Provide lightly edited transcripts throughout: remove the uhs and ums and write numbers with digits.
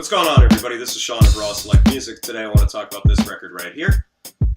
What's going on, everybody? This is Sean of Raw Select Music. Today I want to talk about this record right here.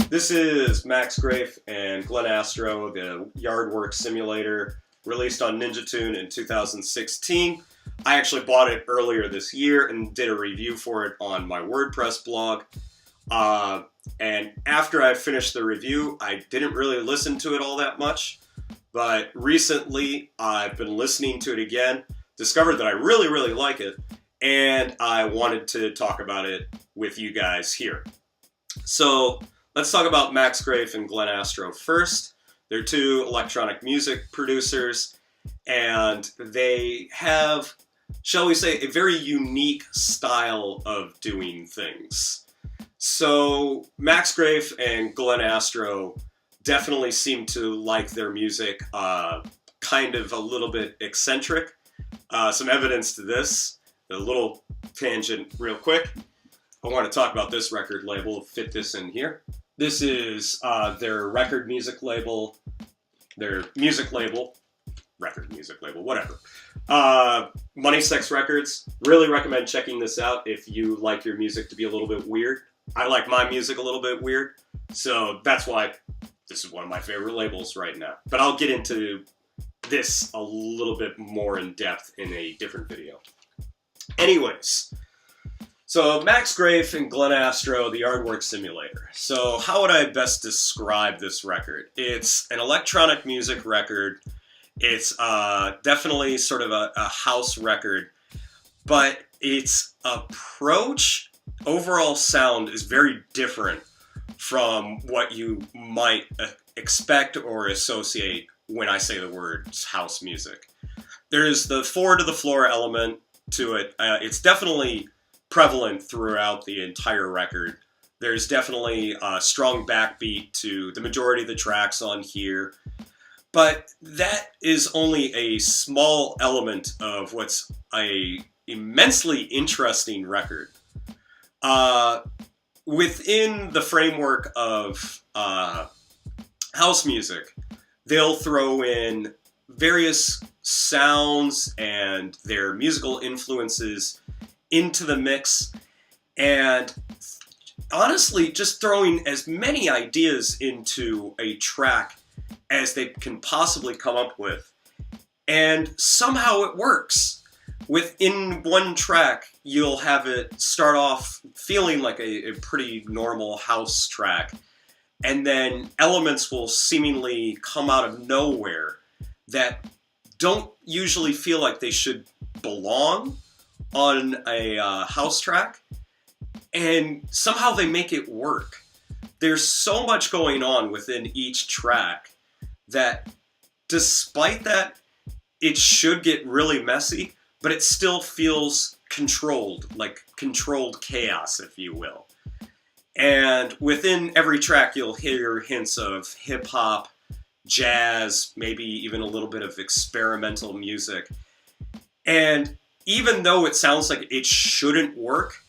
This is Max Graef and Astro, the Yardwork Simulator, released on Ninja Tune in 2016. I actually bought it earlier this year and did a review for it on my WordPress blog. And after I finished the review, I didn't really listen to it all that much. But recently, I've been listening to it again, discovered that I really like it, and I wanted to talk about it with you guys here. So let's talk about Max Graef and Astro first. They're two electronic music producers, and they have, shall we say, a very unique style of doing things. So Max Graef and Astro definitely seem to like their music kind of a little bit eccentric. Some evidence to this, a little tangent real quick. I want to talk about this record label, fit this in here. This is their record music label, their music label, record music label, whatever. Money Sex Records. Really recommend checking this out if you like your music to be a little bit weird. I like my music a little bit weird, so that's why this is one of my favorite labels right now. But I'll get into this a little bit more in depth in a different video. Anyways, so Max Graef and Astro, the Yardwork Simulator. So how would I best describe this record? It's an electronic music record. It's definitely sort of a house record, but its approach, overall sound is very different from what you might expect or associate when I say the words house music. There's the four to the floor element to it. It's definitely prevalent throughout the entire record. There's definitely a strong backbeat to the majority of the tracks on here, but that is only a small element of what's a immensely interesting record. Within the framework of house music, they'll throw in various sounds and their musical influences into the mix, and honestly, just throwing as many ideas into a track as they can possibly come up with. And somehow it works. Within one track, you'll have it start off feeling like a pretty normal house track, and then elements will seemingly come out of nowhere that don't usually feel like they should belong on a house track, and somehow they make it work. There's so much going on within each track that despite that, it should get really messy, but it still feels controlled, like controlled chaos, if you will. And within every track, you'll hear hints of hip-hop, jazz, maybe even a little bit of experimental music. And even though it sounds like it shouldn't work,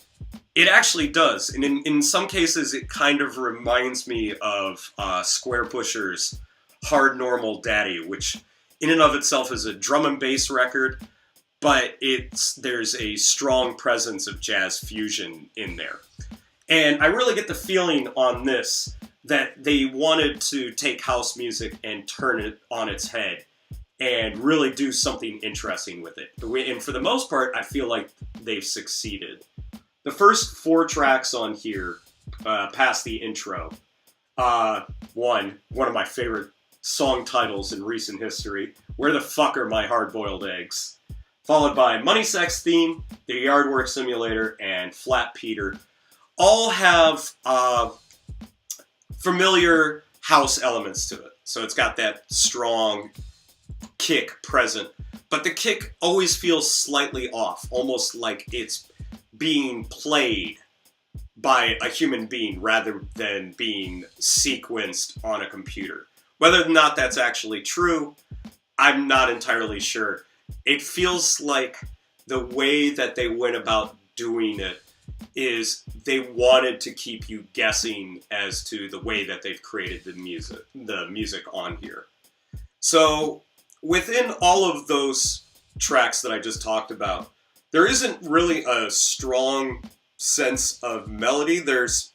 it actually does. And in some cases, it kind of reminds me of Square Pusher's Hard Normal Daddy, which in and of itself is a drum and bass record, but there's a strong presence of jazz fusion in there. And I really get the feeling on this that they wanted to take house music and turn it on its head and really do something interesting with it. And for the most part, I feel like they've succeeded. The first four tracks on here, past the intro, one of my favorite song titles in recent history, Where the Fuck Are My Hard-Boiled Eggs? Followed by Money Sex Theme, The Yardwork Simulator, and Flat Peter. All have familiar house elements to it. So it's got that strong kick present, but the kick always feels slightly off, almost like it's being played by a human being rather than being sequenced on a computer. Whether or not that's actually true, I'm not entirely sure. It feels like the way that they went about doing it is they wanted to keep you guessing as to the way that they've created the music on here. So within all of those tracks that I just talked about, there isn't really a strong sense of melody. There's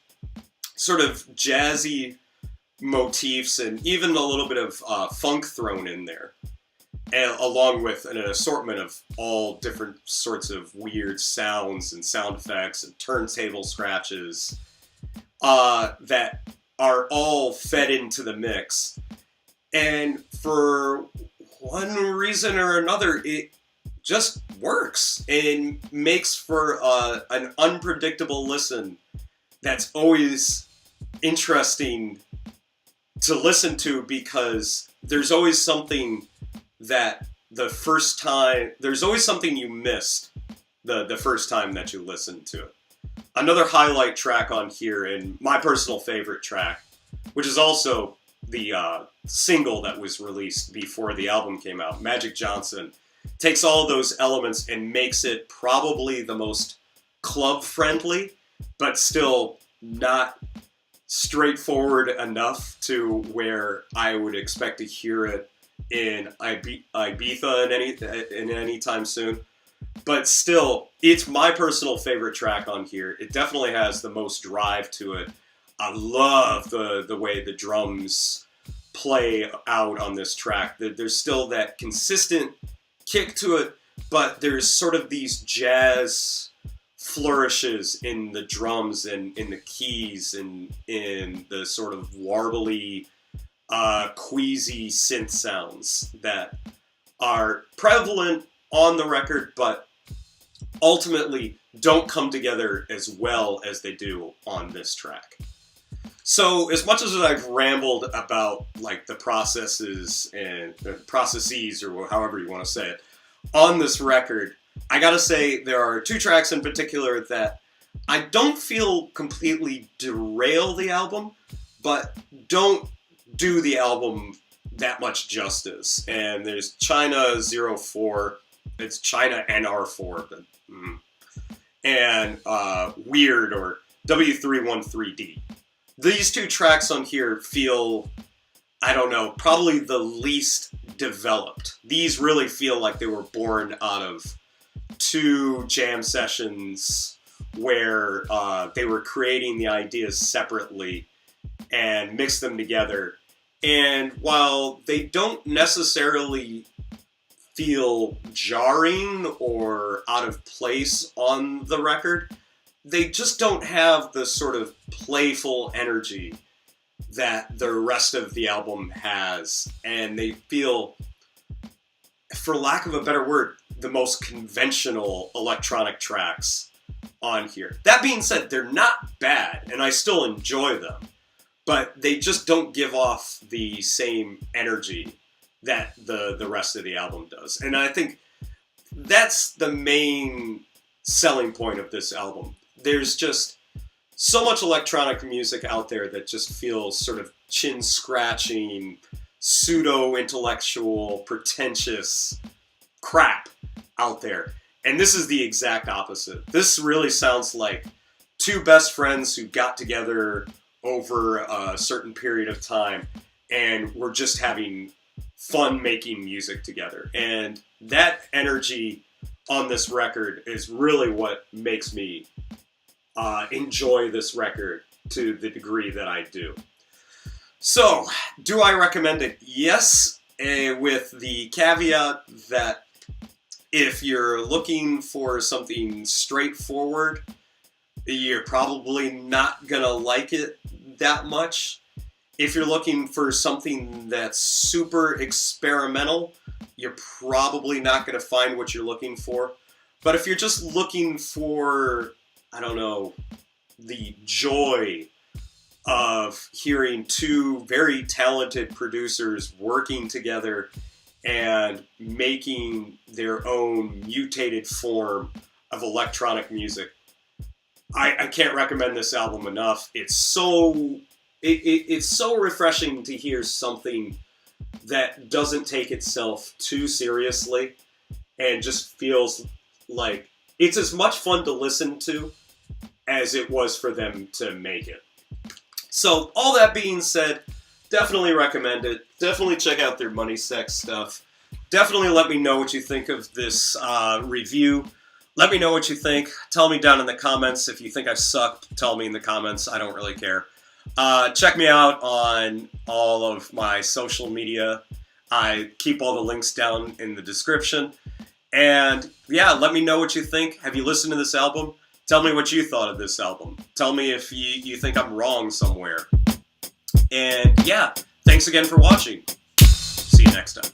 sort of jazzy motifs and even a little bit of funk thrown in there, and along with an assortment of all different sorts of weird sounds and sound effects and turntable scratches that are all fed into the mix. And for one reason or another, it just works and makes for an unpredictable listen that's always interesting to listen to, because there's always something there's always something you missed the first time that you listened to it. Another highlight track on here, and my personal favorite track, which is also the single that was released before the album came out, Magic Johnson, takes all of those elements and makes it probably the most club-friendly, but still not straightforward enough to where I would expect to hear it in Ibiza in any time soon. But still, it's my personal favorite track on here. It definitely has the most drive to it. I love the way the drums play out on this track. There's still that consistent kick to it, but there's sort of these jazz flourishes in the drums and in the keys and in the sort of warbly, queasy synth sounds that are prevalent on the record, but ultimately don't come together as well as they do on this track. So as much as I've rambled about like the processes and processes, or however you want to say it, on this record, I gotta say there are two tracks in particular that I don't feel completely derail the album, but don't do the album that much justice. And there's China 04, it's China NR4, but, and Weird, or W313D. These two tracks on here feel, I don't know, probably the least developed. These really feel like they were born out of two jam sessions where they were creating the ideas separately and mixed them together. And while they don't necessarily feel jarring or out of place on the record, they just don't have the sort of playful energy that the rest of the album has. And they feel, for lack of a better word, the most conventional electronic tracks on here. That being said, they're not bad, and I still enjoy them, but they just don't give off the same energy that the rest of the album does. And I think that's the main selling point of this album. There's just so much electronic music out there that just feels sort of chin-scratching, pseudo-intellectual, pretentious crap out there. And this is the exact opposite. This really sounds like two best friends who got together over a certain period of time and were just having fun making music together. And that energy on this record is really what makes me enjoy this record to the degree that I do. So, do I recommend it? Yes, with the caveat that if you're looking for something straightforward, you're probably not gonna like it that much. If you're looking for something that's super experimental, you're probably not gonna find what you're looking for. But if you're just looking for, I don't know, the joy of hearing two very talented producers working together and making their own mutated form of electronic music, I can't recommend this album enough. It's so refreshing to hear something that doesn't take itself too seriously and just feels like it's as much fun to listen to as it was for them to make it. So, all that being said, definitely recommend it. Definitely check out their Money Sex stuff. Definitely let me know what you think of this review. Let me know what you think. Tell me down in the comments if you think I've sucked. Tell me in the comments. I don't really care. Check me out on all of my social media. I keep all the links down in the description. And yeah, let me know what you think. Have you listened to this album? Tell me what you thought of this album. Tell me if you think I'm wrong somewhere. And yeah, thanks again for watching. See you next time.